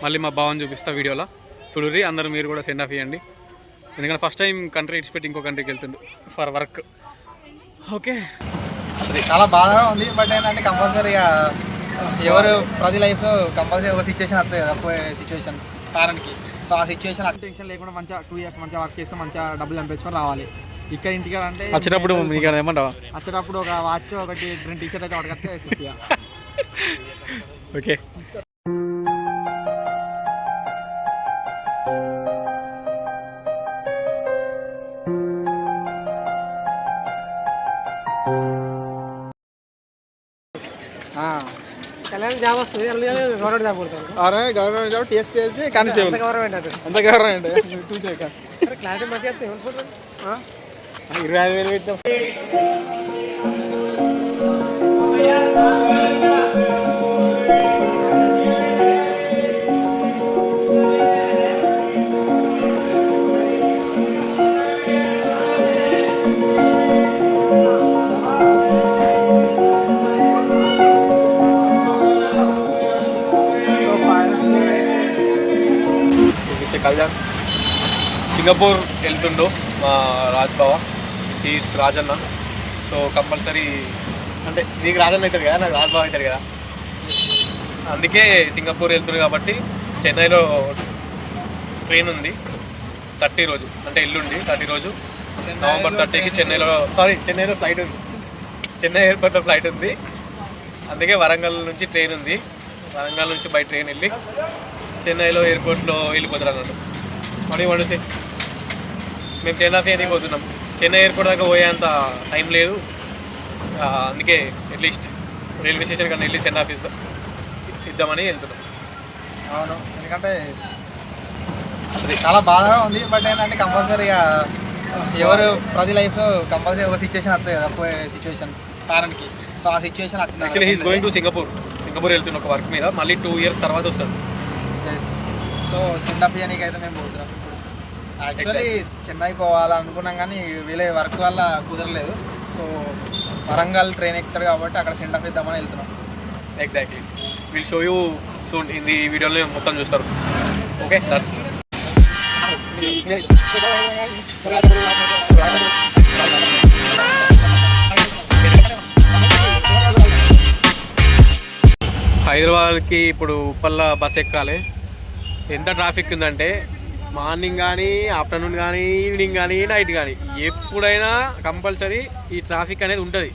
మళ్ళీ మా భావం చూపిస్తా వీడియోలో చూడుర్రి. అందరూ మీరు కూడా సెండ్ ఆఫ్ ఇవ్వండి, ఎందుకంటే ఫస్ట్ టైం కంట్రీ ఇడిచిపెట్టి ఇంకో కంట్రీకి వెళ్తుండు ఫర్ వర్క్. ఓకే, అది చాలా బాధగా ఉంది. బట్ ఏంటంటే కంపల్సరీగా ఎవరు ప్రతి లైఫ్లో కంపల్సరీ ఒక సిచ్యువేషన్ వస్తుంది కదా, పోయే సిచ్యువేషన్ పేరెంట్కి. సో ఆ సిచ్యువేషన్ టెన్షన్ లేకుండా మంచిగా 2 years మంచిగా వర్క్ చేసుకుని మంచిగా డబ్బులు సంపాదించుకొని రావాలి. ఇక్కడ ఇంటికి అంటే వచ్చేటప్పుడు ఏమంటావా? వచ్చేటప్పుడు ఒక వాచ్ ఒకటి ప్రింట్ టీషర్ట్ అయితే ఒకటి కడితే సుఖియా. ఓకే, కళ్యాణ్ జాబ్ వస్తుంది, గవర్నమెంట్ జాబ్ కొడతాను. అరే గవర్నమెంట్ జాబ్ టీఎస్పీఎస్సీ కానిస్టేబుల్ అంత గవర్నమెంట్ క్లారిటీ మంచిగా 25,000 పెట్టాం. కళ్యాణ్ సింగపూర్ వెళ్తుండు మా రాజ్బావ, ఈస్ రాజన్న. సో కంపల్సరీ అంటే నీకు రాజన్న అవుతుంది కదా, నాకు రాజ్బావ అవుతుంది కదా, అందుకే సింగపూర్ వెళ్తుంది. కాబట్టి చెన్నైలో ట్రైన్ ఉంది 30 రోజు, అంటే ఎల్లుండి 30 రోజు November 30కి చెన్నైలో ఫ్లైట్ ఉంది, చెన్నై ఎయిర్పోర్ట్లో ఫ్లైట్ ఉంది. అందుకే వరంగల్ నుంచి ట్రైన్ ఉంది, వరంగల్ నుంచి బై ట్రైన్ వెళ్ళి చెన్నైలో ఎయిర్పోర్ట్లో వెళ్ళిపోతారు అన్నట్టు. మరి వండితే మేము చెన్నై ఫేనికి పోతున్నాం, చెన్నై ఎయిర్పోర్ట్ దాకా పోయేంత టైం లేదు. అందుకే అట్లీస్ట్ రైల్వే స్టేషన్ కన్నా వెళ్ళి సెండ్ ఆఫ్ ఇద్దామని వెళ్తున్నాం. అవును, ఎందుకంటే అది చాలా బాధగా ఉంది. బట్ ఏంటంటే కంపల్సరీగా ఎవరు ప్రతి లైఫ్లో కంపల్సరీ ఒక సిచ్యువేషన్ వస్తుంది కదా, పోయే సిచ్యువేషన్ పేరెంట్కి. సో ఆ సిచ్యువేషన్ వచ్చింది. Actually he's going to Singapore వెళ్తున్న ఒక వర్క్ మీద, మళ్ళీ 2 years తర్వాత వస్తాడు. సో సెండ్ ఆఫ్ ఇయర్కి అయితే మేము పోతున్నాం. ఇప్పుడు యాక్చువల్లీ చెన్నైకి పోవాలనుకున్నాం కానీ వీళ్ళ వర్క్ వల్ల కుదరలేదు. సో వరంగల్ ట్రైన్ ఎక్కుతాడు కాబట్టి అక్కడ సెండ్ ఆఫ్ ఇద్దామని వెళ్తున్నాం. Exactly, will show you soon. ఈ వీడియోలో మొత్తం చూస్తారు. ఓకే సార్, హైదరాబాద్కి ఇప్పుడు ఉప్పల్ల బస్ ఎక్కాలి. ఎంత ట్రాఫిక్ ఉందంటే మార్నింగ్ కానీ, ఆఫ్టర్నూన్ కానీ, ఈవినింగ్ కానీ, నైట్ కానీ ఎప్పుడైనా కంపల్సరీ ఈ ట్రాఫిక్ అనేది ఉంటుంది.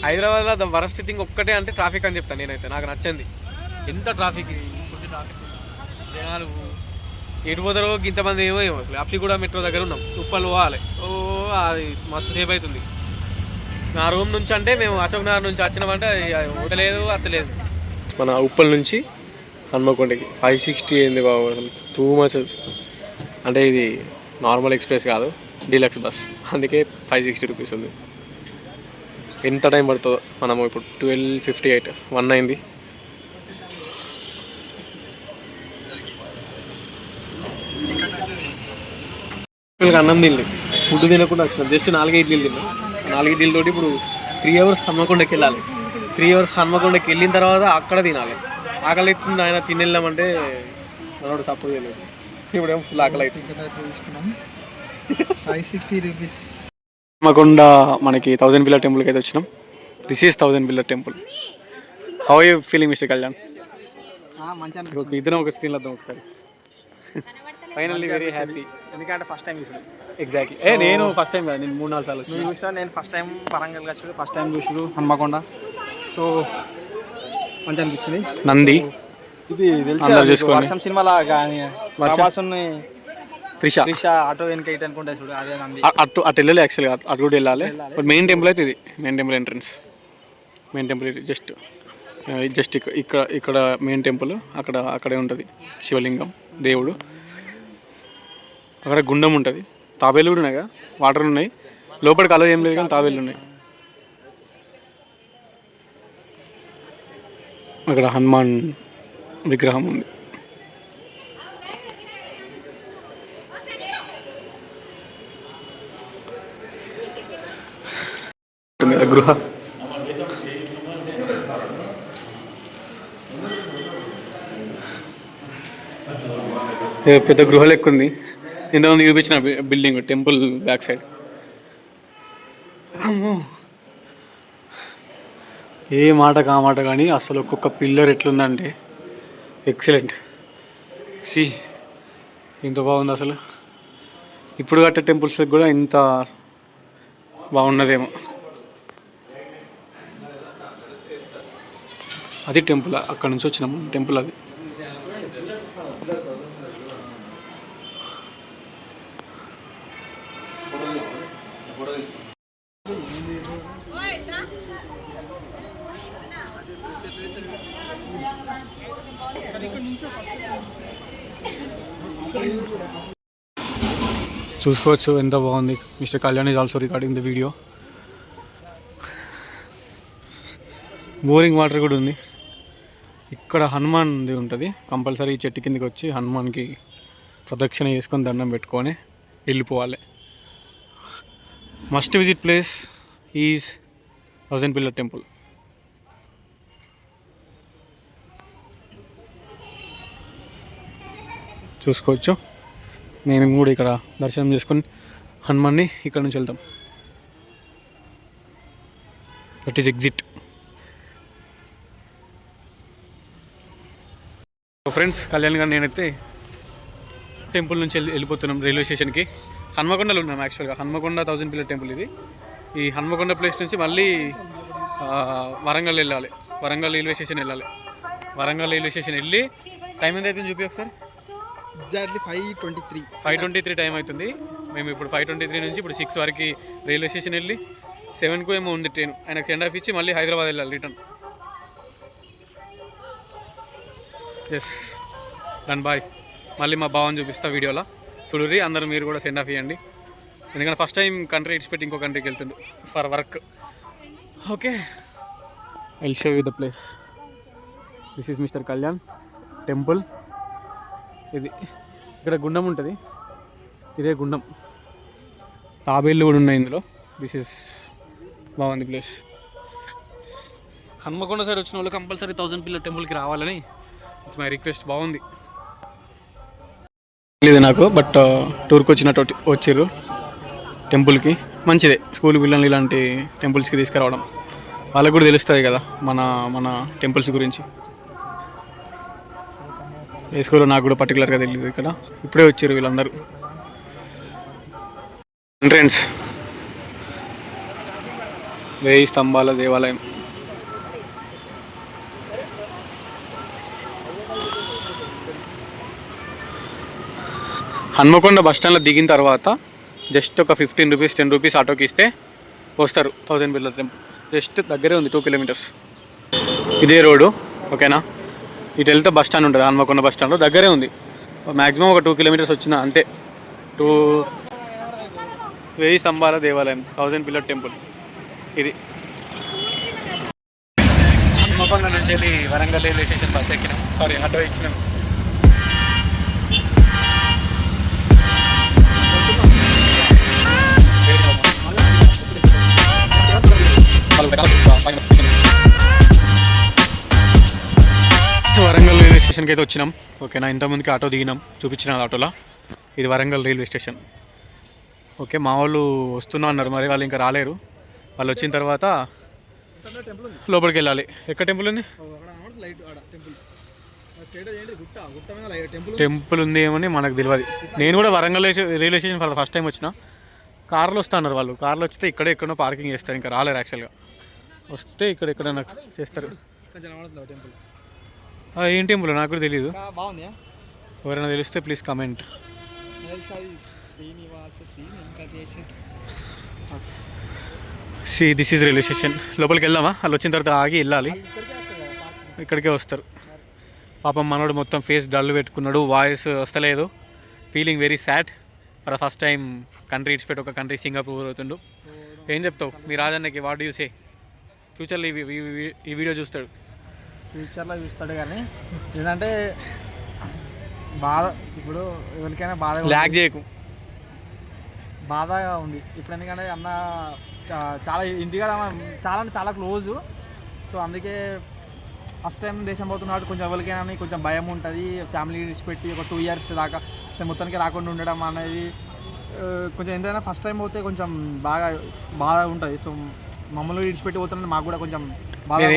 హైదరాబాద్లో ద వరస్ట్ థింగ్ ఒక్కటే అంటే ట్రాఫిక్ అని చెప్తాను నేనైతే. నాకు నచ్చింది ఎంత ట్రాఫిక్, జనాలు ఎటు పోతారో ఇంతమంది ఏమో అసలు. అప్సిగూడ మెట్రో దగ్గర ఉన్నాం, ఉప్పల్ పోవాలి. అది మస్తు సేఫ్ అవుతుంది. నా రూమ్ నుంచి అంటే మేము అశోక్ నగర్ నుంచి వచ్చినామంటే ఉండలేదు, అత్తలేదు. మన ఉప్పల్ నుంచి హన్మకొండకి 560 అయింది బాబు, అసలు టూ మచ్. అంటే ఇది నార్మల్ ఎక్స్ప్రెస్ కాదు, డీలక్స్ బస్, అందుకే 560 రూపీస్ ఉంది. ఎంత టైం పడుతుందో. మనము ఇప్పుడు 12:58, 1 అయింది. అన్నం తింది, ఫుడ్ తినకుండా వచ్చినాం. జస్ట్ 4 ఇడ్లీలు తిన్నాం. 4 ఇడ్లీలతోటి ఇప్పుడు 3 hours హన్మకొండకి వెళ్ళాలి. 3 hours హన్మకొండకి వెళ్ళిన తర్వాత అక్కడ తినాలి. ఆకలి అవుతుంది ఆయన, తినేళ్ళామంటే మనోడు సపోర్ట్ చేయలేదు. ఇప్పుడు ఏమో ఫుల్ ఆకలి అవుతుంది. తీసుకున్నాం 560 రూపీస్. హన్మకొండ మనకి 1000 పిల్లర్ టెంపుల్కి అయితే వచ్చినాం. This is 1000 pillar temple. How you feeling mister Kalyan? మంచిగా ఇద్దరం ఒక స్క్రీన్లో వద్దాం ఒకసారి. ఫైనల్లీ వెరీ హ్యాపీ, ఎందుకంటే ఫస్ట్ టైం చూసాను. ఎగ్జాక్ట్లీ. నేను ఫస్ట్ టైం కాదు, నేను 3-4 సార్లు చూసాను. నేను ఫస్ట్ టైం వరంగల్ వచ్చి ఫస్ట్ టైం చూసాను హన్మకొండ. సో మంచిగా అనిపించింది. నంది ఇది తెలుసు వర్షం సినిమాలా కానీ త్రిష ఆటో వెనక ఇటు అనుకుంటే చూడు, అదే నంది. అటు వెళ్ళాలి, యాక్చువల్గా అటు కూడా వెళ్ళాలి. బట్ మెయిన్ టెంపుల్ అయితే ఇది, main temple entrance. Main temple just ఇక్కడ మెయిన్ టెంపుల్. అక్కడే ఉంటుంది శివలింగం, దేవుడు. అక్కడ గుండం ఉంటుంది, తాబేలు కూడా ఉన్నాయి కదా, వాటర్ ఉన్నాయి. లోపలికి అలా ఏం లేదు కానీ తాబేలు ఉన్నాయి. అక్కడ హనుమాన్ విగ్రహం ఉంది. గృహ పెద్ద గృహ లెక్క ఉంది. ఇంతకుముందు చూపించిన బిల్డింగ్ టెంపుల్ బ్యాక్ సైడ్. అమ్మో, ఏ మాట కామాట కానీ అసలు ఒక్కొక్క పిల్లర్ ఎట్లుందంటే ఎక్సలెంట్. సి ఇంత బాగుంది అసలు. ఇప్పుడు కట్టే టెంపుల్స్ కూడా ఇంత బాగున్నదేమో. అది టెంపుల్, అక్కడ నుంచి వచ్చినాము టెంపుల్ అది. చూసుకోవచ్చు ఎంత బాగుంది. Mister Kalyan is also recording the video. Boring water కూడా ఉంది. ఇక్కడ హనుమాన్ది ఉంటుంది. కంపల్సరీ ఈ చెట్టు కిందకి వచ్చి హనుమాన్కి ప్రదక్షిణ చేసుకొని దండం పెట్టుకొని వెళ్ళిపోవాలి. Must visit place is 1000 pillar temple. చూసుకోవచ్చు. మేము కూడా ఇక్కడ దర్శనం చేసుకొని హనుమాన్ని ఇక్కడ నుంచి వెళ్తాం. That is exit. Friends, Kalyan గారు నేనైతే టెంపుల్ నుంచి వెళ్ళిపోతున్నాం రైల్వే స్టేషన్కి. హన్మకొండలో ఉన్నాం యాక్చువల్గా. హన్మకొండ 1000 పిల్లర్ టెంపుల్ ఇది. ఈ హన్మకొండ ప్లేస్ నుంచి మళ్ళీ వరంగల్ వెళ్ళాలి. వరంగల్ రైల్వే స్టేషన్ వెళ్ళాలి. వరంగల్ రైల్వే స్టేషన్ వెళ్ళి టైం ఎంత అవుతుంది చూపి ఒకసారి. ఎగ్జాక్ట్లీ 5:23 టైం అవుతుంది. మేము ఇప్పుడు 5:23 నుంచి ఇప్పుడు 6 వరకు రైల్వే స్టేషన్ వెళ్ళి 7కు ఏమో ఉంది ట్రైన్. ఆయనకు సెండ్ ఆఫ్ ఇచ్చి మళ్ళీ హైదరాబాద్ వెళ్ళాలి రిటర్న్. Yes done bye. మళ్ళీ మా భావని చూపిస్తా వీడియోలో చూడుర్రి. అందరూ మీరు కూడా సెండ్ ఆఫ్ ఇవ్వండి. ఎందుకంటే ఫస్ట్ టైం కంట్రీ ఇడిచిపెట్టి ఇంకో కంట్రీకి వెళ్తుండు for work. Okay, I show you the place. This is mister Kalyan temple. ఇది ఇక్కడ గుండం ఉంటుంది. ఇదే గుండం. తాబేళ్ళు కూడా ఉన్నాయి ఇందులో. దిస్ ఈజ్ బాగుంది ప్లేస్. హన్మకొండ సైడ్ వచ్చిన వాళ్ళు కంపల్సరీ 1000 పిల్లర్ టెంపుల్కి రావాలని ఇట్స్ మై రిక్వెస్ట్. బాగుంది లేదు నాకు, బట్ టూర్కి వచ్చినట్టు వచ్చారు టెంపుల్కి. మంచిదే స్కూల్ పిల్లల్ని ఇలాంటి టెంపుల్స్కి తీసుకురావడం. వాళ్ళకు కూడా తెలుస్తుంది కదా మన మన టెంపుల్స్ గురించి. ఏ స్కూల్లో నాకు కూడా పర్టికులర్గా తెలియదు. ఇక్కడ ఇప్పుడే వచ్చారు వీళ్ళందరూ. ఎంట్రన్స్ 1000 స్తంభాల దేవాలయం. హన్మకొండ బస్ స్టాండ్లో దిగిన తర్వాత జస్ట్ ఒక 15 రూపీస్ 10 రూపీస్ ఆటోకి ఇస్తే వస్తారు 1000 పిల్లర్ టెంపుల్. జస్ట్ దగ్గరే ఉంది, 2 కిలోమీటర్స్. ఇదే రోడ్డు ఓకేనా. ఇటు వెళ్తే బస్ స్టాండ్ ఉంటుంది. హన్మకొండ బస్ స్టాండ్లో దగ్గరే ఉంది. మ్యాక్సిమం ఒక 2 కిలోమీటర్స్ వచ్చిన అంతే. 1000 స్తంభాల దేవాలయం 1000 పిల్లర్ టెంపుల్ ఇది. హన్మకొండ నుంచి వెళ్ళి వరంగల్ రైల్వే స్టేషన్ బస్ ఎక్కినాం. సారీ ఆటో ఎక్కినాం. వరంగల్ రైల్వే స్టేషన్కి అయితే వచ్చినాం ఓకేనా. ఇంతమందికి ఆటో దిగినాం, చూపించిన ఆటోలో. ఇది వరంగల్ రైల్వే స్టేషన్ ఓకే. మా వాళ్ళు వస్తున్నా అన్నారు, మరి వాళ్ళు ఇంకా రాలేరు. వాళ్ళు వచ్చిన తర్వాత లోపలికి వెళ్ళాలి. ఎక్కడ టెంపుల్ ఉంది? టెంపుల్ ఉంది ఏమని మనకు తెలియదు. నేను కూడా Warangal railway station for first time వచ్చిన. కార్లో వస్తా అన్నారు వాళ్ళు. కార్లో వస్తే ఇక్కడే ఎక్కడో పార్కింగ్ చేస్తారు. ఇంకా రాలేరు యాక్చువల్గా. వస్తే ఇక్కడ ఎక్కడైనా చేస్తారు. ఏం టెంపుల్ నాకు కూడా తెలియదు. ఎవరైనా తెలిస్తే please comment. This is railway station. లోపలికి వెళ్దామా? వాళ్ళు వచ్చిన తర్వాత ఆగి వెళ్ళాలి. ఇక్కడికే వస్తారు. పాపం మనోడు మొత్తం ఫేస్ డల్ పెట్టుకున్నాడు, వాయిస్ వస్తలేదు. Feeling very sad. For the first time country ఇడిచిపెట్టి ఒక కంట్రీ సింగపూర్ అవుతుండు. ఏం చెప్తావు మీ రాజన్నకి? What you say? ఫ్యూచర్లో ఈ వీడియో చూస్తాడు. ఫ్యూచర్లో చూస్తాడు కానీ ఏంటంటే బాధ. ఇప్పుడు ఎవరికైనా బాధ, ల్యాగ్ చేయకు, బాధగా ఉంది ఇప్పుడు. ఎందుకంటే అన్న చాలా ఇంటికాడ చాలా అంటే చాలా క్లోజు. సో అందుకే ఫస్ట్ టైం దేశం పోతున్నాడు, కొంచెం ఎవరికైనా కొంచెం భయం ఉంటుంది. ఫ్యామిలీ విడిచిపెట్టి ఒక 2 years దాకా అసలు మొత్తానికి రాకుండా ఉండడం అనేది కొంచెం ఎంతైనా ఫస్ట్ టైం పోతే కొంచెం బాగా ఉంటుంది. సో మమ్మల్ని విడిచిపెట్టి పోతున్నాను, మాకు కూడా కొంచెం బాగా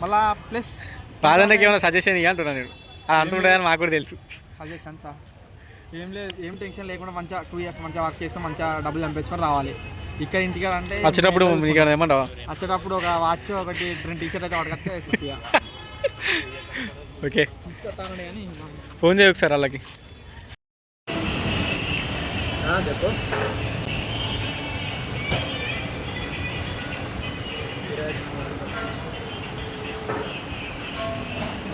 మళ్ళీ ప్లస్ ప్రాధాన్యత ఏమైనా సజెషన్ ఇవ్వ అంటున్నాను నేను. అంటుండేదని మాకు కూడా తెలుసు. సజెషన్సా ఏం లేదు, ఏం టెన్షన్ లేకుండా మంచిగా 2 years మంచిగా వర్క్ చేసుకొని మంచిగా డబ్బులు చంపించుకొని రావాలి. ఇక్కడ ఇంటికాడ అంటే వచ్చేటప్పుడు ఏమంటావా? వచ్చేటప్పుడు ఒక వాచ్ ఒకటి 2 t-shirt అయితే పట్టుకొస్తే సుఖిగా ఓకే తీసుకొస్తానని. కానీ ఫోన్ చేయ ఒకసారి వాళ్ళకి. చెప్పు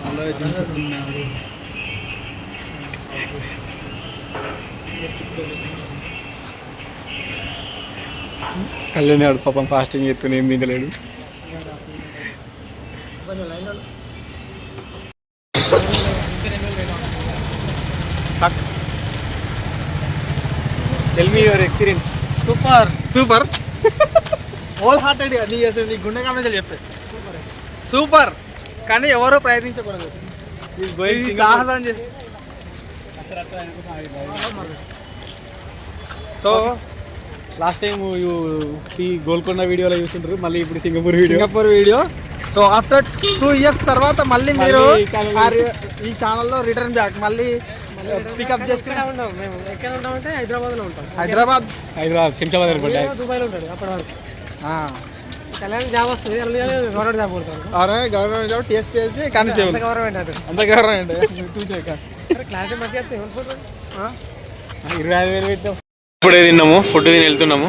ఆలోచించుకున్నారు. కళ్యాణ్ ఆడు పాపం ఫాస్టింగ్ ఎత్తుని ఏం తినలేడు. Tell me your experience. Super whole హార్టెడ్గా నీ గుండె కామెంట్ చెప్తే సూపర్. కానీ ఎవరో ప్రయత్నించకూడదు, సాహసం చేసి. సో లాస్ట్ టైం ఈ గోల్కొండ వీడియోలో చూస్తుంటారు, మళ్ళీ ఇప్పుడు Singapore video. So after 2 years తర్వాత మళ్ళీ మీరు ఈ ఛానల్లో రిటర్న్ బ్యాక్ మళ్ళీ పికప్ చేసుకుని మేము ఎక్కడ ఉంటామంటే హైదరాబాద్లో ఉంటాం. హైదరాబాద్ శంషాబాద్ ఎయిర్పోర్ట్. దుబాయ్లో ఉంటాడు అప్పటి వరకు. కళ్యాణ్ జాబ్ వస్తుంది, గవర్నమెంట్ జాబ్ కొడతాను. Government job TSPSC constable government అంత గవర్నమెంట్. క్లారిటీ మంచిగా 25,000 పెట్టాం. ఇప్పుడే తిన్నాము, ఫుడ్ తిని వెళ్తున్నాము.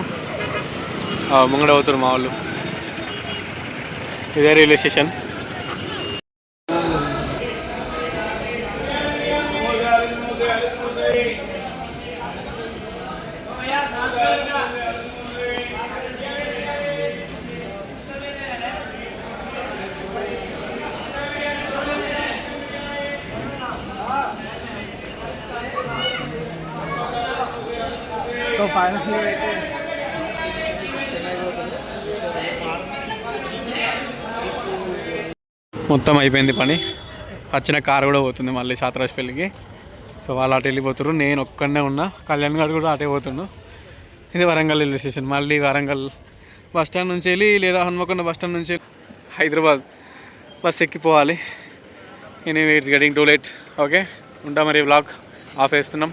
ముంగడ అవుతారు మా వాళ్ళు. ఇదే రైల్వే స్టేషన్. సో ఫైనల్లీ అయితే మొత్తం అయిపోయింది పని. వచ్చిన కారు కూడా పోతుంది మళ్ళీ సాతరాజ్పల్లికి. సో వాళ్ళు అటు వెళ్ళిపోతారు, నేను ఒక్కడనే ఉన్నా. కళ్యాణ్ గారు కూడా అటే పోతుండు. ఇది వరంగల్ రైల్వే స్టేషన్. మళ్ళీ వరంగల్ బస్ స్టాండ్ నుంచి వెళ్ళి లేదా హన్మకొండ బస్ స్టాండ్ నుంచి హైదరాబాద్ బస్ ఎక్కిపోవాలి. Anyway it's getting too late. Okay, ఉంటా మరి. వ్లాగ్ ఆఫ్ వేస్తున్నాం.